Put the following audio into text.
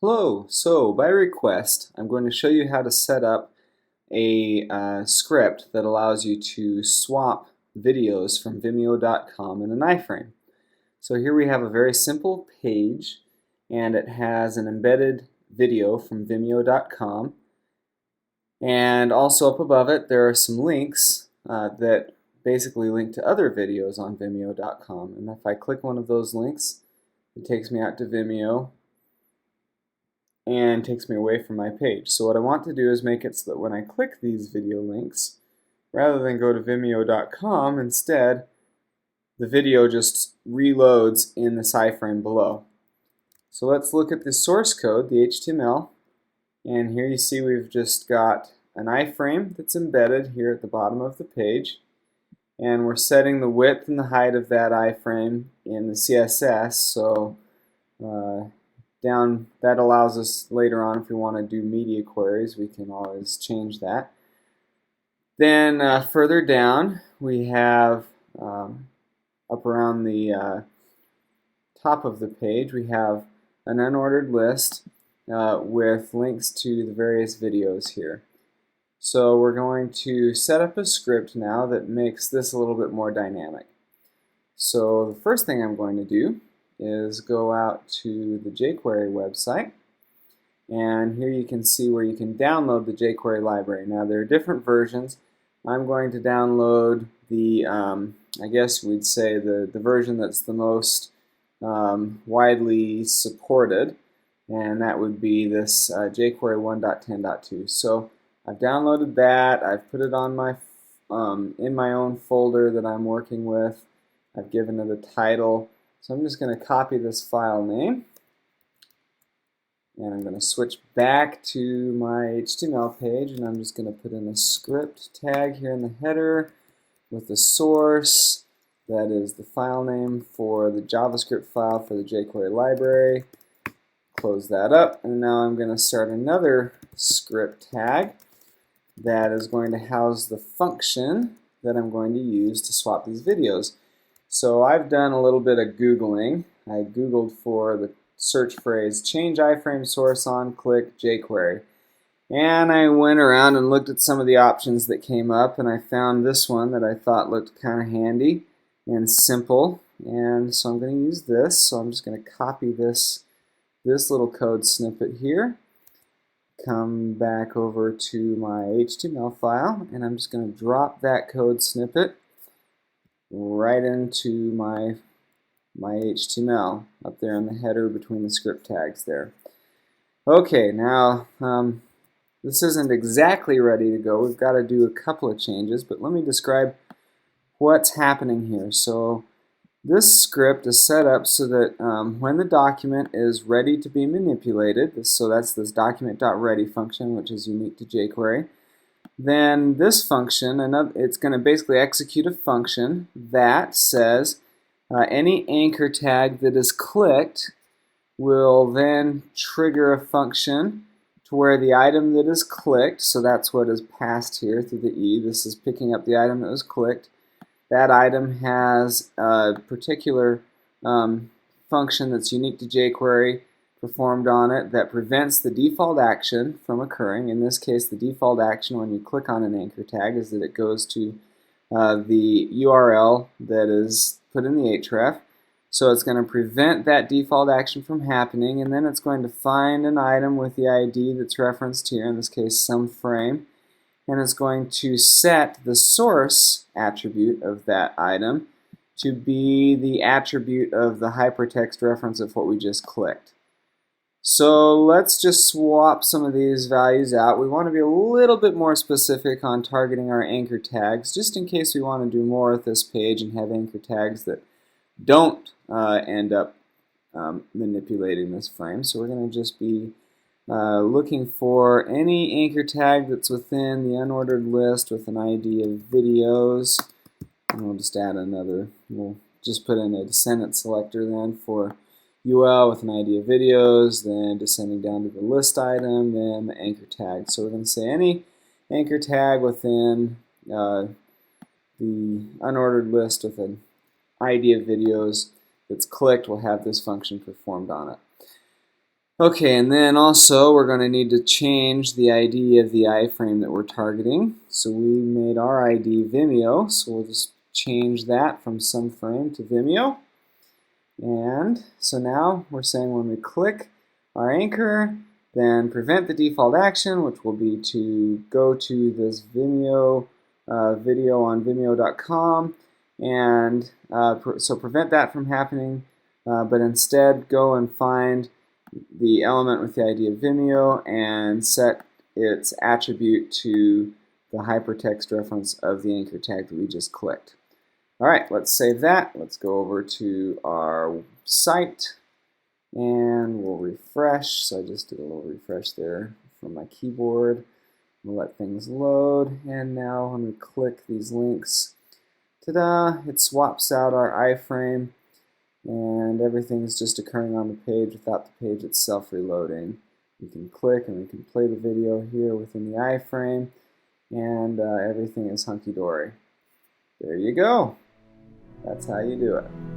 Hello, so by request I'm going to show you how to set up a script that allows you to swap videos from Vimeo.com in an iFrame. So here we have a very simple page and it has an embedded video from Vimeo.com, and also up above it there are some links that basically link to other videos on Vimeo.com, and if I click one of those links it takes me out to Vimeo and takes me away from my page. So what I want to do is make it so that when I click these video links, rather than go to Vimeo.com, instead the video just reloads in this iFrame below. So let's look at the source code, the HTML, and here you see we've just got an iFrame that's embedded here at the bottom of the page, and we're setting the width and the height of that iFrame in the CSS, so that allows us later on, if we want to do media queries, we can always change that. Then further down we have up around the top of the page we have an unordered list with links to the various videos here. So we're going to set up a script now that makes this a little bit more dynamic. So the first thing I'm going to do is go out to the jQuery website, and here you can see where you can download the jQuery library. Now there are different versions. I'm going to download the I guess we'd say the version that's the most widely supported, and that would be this jQuery 1.10.2. So I've downloaded that, I've put it on my in my own folder that I'm working with. I've given it a title. So I'm just going to copy this file name, and I'm going to switch back to my HTML page, and I'm just going to put in a script tag here in the header with the source, that is the file name for the JavaScript file for the jQuery library. Close that up, and now I'm going to start another script tag that is going to house the function that I'm going to use to swap these videos. So I've done a little bit of Googling. I Googled for the search phrase change iframe source on click jQuery. And I went around and looked at some of the options that came up, and I found this one that I thought looked kind of handy and simple. And so I'm going to use this. So I'm just going to copy this little code snippet here, come back over to my HTML file, and I'm just going to drop that code snippet right into my HTML up there in the header between the script tags there. Okay, now this isn't exactly ready to go. We've got to do a couple of changes, but let me describe what's happening here. So this script is set up so that when the document is ready to be manipulated, so that's this document.ready function, which is unique to jQuery, then this function, it's going to basically execute a function that says any anchor tag that is clicked will then trigger a function to where the item that is clicked, so that's what is passed here through the E, this is picking up the item that was clicked. That item has a particular function that's unique to jQuery performed on it that prevents the default action from occurring. In this case, the default action when you click on an anchor tag is that it goes to the URL that is put in the href. So it's going to prevent that default action from happening, and then it's going to find an item with the ID that's referenced here, in this case some frame, and it's going to set the source attribute of that item to be the attribute of the hypertext reference of what we just clicked. So let's just swap some of these values out. We want to be a little bit more specific on targeting our anchor tags, just in case we want to do more with this page and have anchor tags that don't end up manipulating this frame. So we're going to just be looking for any anchor tag that's within the unordered list with an ID of videos. And we'll just add another, we'll just put in a descendant selector then for UL with an ID of videos, then descending down to the list item, then the anchor tag. So we're going to say any anchor tag within the unordered list with an ID of videos that's clicked will have this function performed on it. Okay, and then also we're going to need to change the ID of the iframe that we're targeting. So we made our ID Vimeo, so we'll just change that from some frame to Vimeo. And so now we're saying when we click our anchor, then prevent the default action, which will be to go to this Vimeo video on Vimeo.com, and so prevent that from happening, but instead go and find the element with the ID of Vimeo and set its attribute to the hypertext reference of the anchor tag that we just clicked. All right, let's save that. Let's go over to our site and we'll refresh. So I just did a little refresh there from my keyboard. We'll let things load, and now when we click these links, ta-da, it swaps out our iframe and everything is just occurring on the page without the page itself reloading. We can click and we can play the video here within the iframe, and everything is hunky-dory. There you go. That's how you do it.